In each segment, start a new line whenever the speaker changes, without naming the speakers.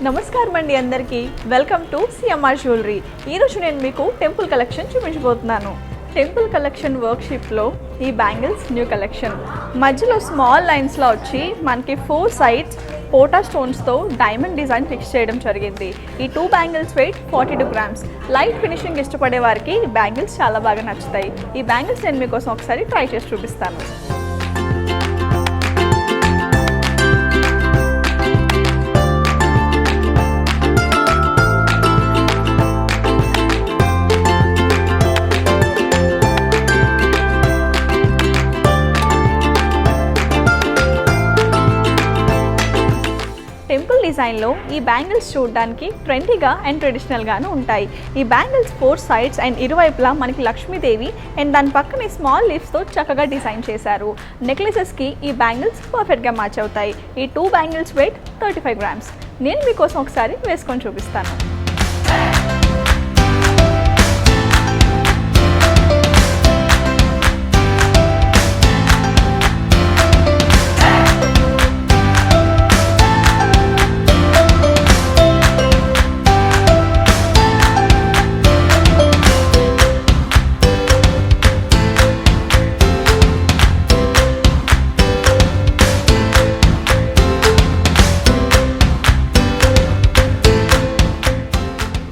నమస్కారం అండి అందరికీ వెల్కమ్ టు సిఎంఆర్ జ్యువెలరీ. ఈరోజు నేను మీకు టెంపుల్ కలెక్షన్ చూపించబోతున్నాను. టెంపుల్ కలెక్షన్ వర్క్షిప్లో ఈ బ్యాంగిల్స్ న్యూ కలెక్షన్ మధ్యలో స్మాల్ లైన్స్లో వచ్చి మనకి 4 సైడ్స్ పోటా స్టోన్స్తో డైమండ్ డిజైన్ ఫిక్స్ చేయడం జరిగింది. ఈ 2 bangles wait 42 grams. Light finishing ఇష్టపడే వారికి ఈ బ్యాంగిల్స్ చాలా బాగా నచ్చుతాయి. ఈ బ్యాంగిల్స్ నేను మీకోసం ఒకసారి ట్రై చేసి చూపిస్తాను. టెంపుల్ డిజైన్లో ఈ బ్యాంగిల్స్ చూడడానికి ట్రెండీగా అండ్ ట్రెడిషనల్గాను ఉంటాయి. ఈ బ్యాంగిల్స్ 4 సైడ్స్ అండ్ ఇరువైపులా మనకి లక్ష్మీదేవి అండ్ దాని పక్కనే స్మాల్ లీవ్స్తో చక్కగా డిజైన్ చేశారు. నెక్లెసెస్కి ఈ బ్యాంగిల్స్ పర్ఫెక్ట్గా మ్యాచ్ అవుతాయి. ఈ 2 బ్యాంగిల్స్ వెయిట్ 35 గ్రామ్స్. నేను మీకోసం ఒకసారి వేసుకొని చూపిస్తాను.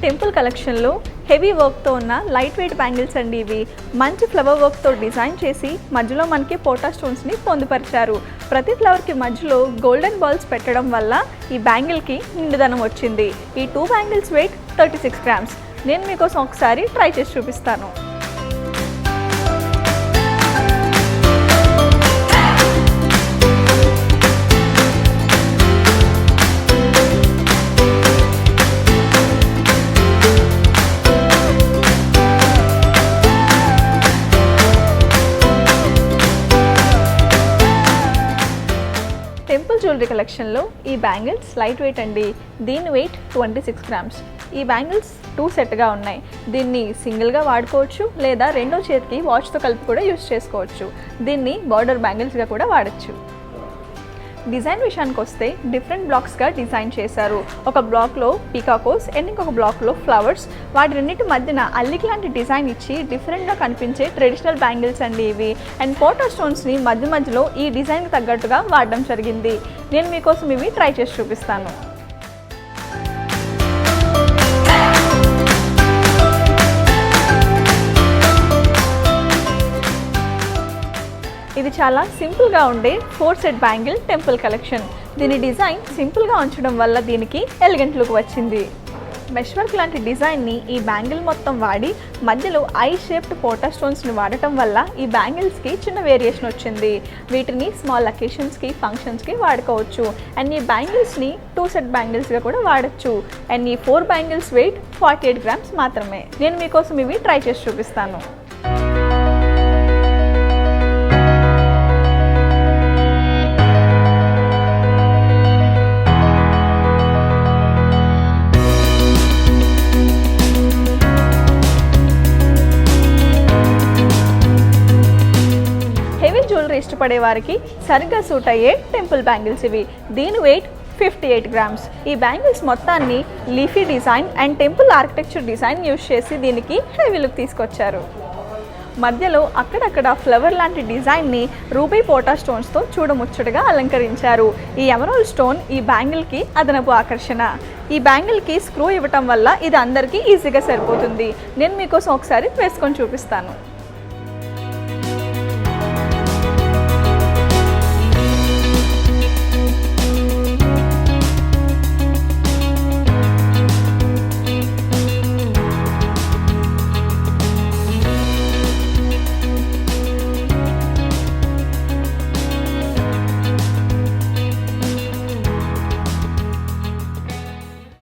టెంపుల్ కలెక్షన్లో హెవీ వర్క్తో ఉన్న లైట్ వెయిట్ బ్యాంగిల్స్ అండి. ఇవి మంచి ఫ్లవర్ వర్క్తో డిజైన్ చేసి మధ్యలో మనకి పోటా స్టోన్స్ని పొందుపరిచారు. ప్రతి ఫ్లవర్కి మధ్యలో గోల్డెన్ బాల్స్ పెట్టడం వల్ల ఈ బ్యాంగిల్కి నిండుదనం వచ్చింది. ఈ 2 బ్యాంగిల్స్ వెయిట్ 36 గ్రామ్స్. నేను మీకోసం ఒకసారి ట్రై చేసి చూపిస్తాను. టెంపుల్ జ్యువెలరీ కలెక్షన్లో ఈ బ్యాంగిల్స్ లైట్ వెయిట్ అండి. దీని వెయిట్ 26 గ్రామ్స్. ఈ బ్యాంగిల్స్ 2 సెట్గా ఉన్నాయి. దీన్ని సింగిల్గా వాడుకోవచ్చు లేదా రెండో చేతికి వాచ్తో కలిపి కూడా యూజ్ చేసుకోవచ్చు. దీన్ని బార్డర్ బ్యాంగిల్స్గా కూడా వాడచ్చు. డిజైన్ విషయానికి వస్తే డిఫరెంట్ బ్లాక్స్గా డిజైన్ చేశారు. ఒక బ్లాక్లో పీకాకోస్ అండ్ ఇంకొక బ్లాక్లో ఫ్లవర్స్. వాటి రెండింటి మధ్యన అల్లికి లాంటి డిజైన్ ఇచ్చి డిఫరెంట్గా కనిపించే ట్రెడిషనల్ బ్యాంగిల్స్ అండి ఇవి. అండ్ పోటా స్టోన్స్ని మధ్యలో ఈ డిజైన్కి తగ్గట్టుగా వాడడం జరిగింది. నేను మీకోసం ఇవి ట్రై చేసి చూపిస్తాను. ఇది చాలా సింపుల్గా ఉండే 4 సెట్ బ్యాంగిల్ టెంపుల్ కలెక్షన్. దీని డిజైన్ సింపుల్గా ఉంచడం వల్ల దీనికి ఎలిగెంట్ లుక్ వచ్చింది. మెష్ వర్క్ లాంటి డిజైన్ని ఈ బ్యాంగిల్ మొత్తం వాడి మధ్యలో ఐ షేప్డ్ పోటా స్టోన్స్ని వాడటం వల్ల ఈ బ్యాంగిల్స్కి చిన్న వేరియేషన్ వచ్చింది. వీటిని స్మాల్ అకేషన్స్కి ఫంక్షన్స్కి వాడుకోవచ్చు. అండ్ ఈ బ్యాంగిల్స్ని 2 సెట్ బ్యాంగిల్స్గా కూడా వాడచ్చు. అండ్ ఈ 4 బ్యాంగిల్స్ వెయిట్ 48 గ్రామ్స్ మాత్రమే. నేను మీకోసం ఇవి ట్రై చేసి చూపిస్తాను. ఇష్టపడే వారికి సరిగ్గా సూట్ అయ్యే టెంపుల్ బ్యాంగిల్స్ ఇవి. దీని వెయిట్ 58 గ్రామ్స్. ఈ బ్యాంగిల్స్ మొత్తాన్ని leafy design and temple architecture design use చేసి దీనికి హెవీ లుక్ తీసుకొచ్చారు. మధ్యలో అక్కడక్కడ ఫ్లవర్ లాంటి డిజైన్ని రూబీ పోటా స్టోన్స్తో చూడముచ్చటగా అలంకరించారు. ఈ ఎమరాల్డ్ స్టోన్ ఈ బ్యాంగిల్కి అదనపు ఆకర్షణ. ఈ బ్యాంగిల్కి స్క్రూ ఇవ్వటం వల్ల ఇది అందరికీ ఈజీగా సరిపోతుంది. నేను మీకోసం ఒకసారి వేసుకొని చూపిస్తాను.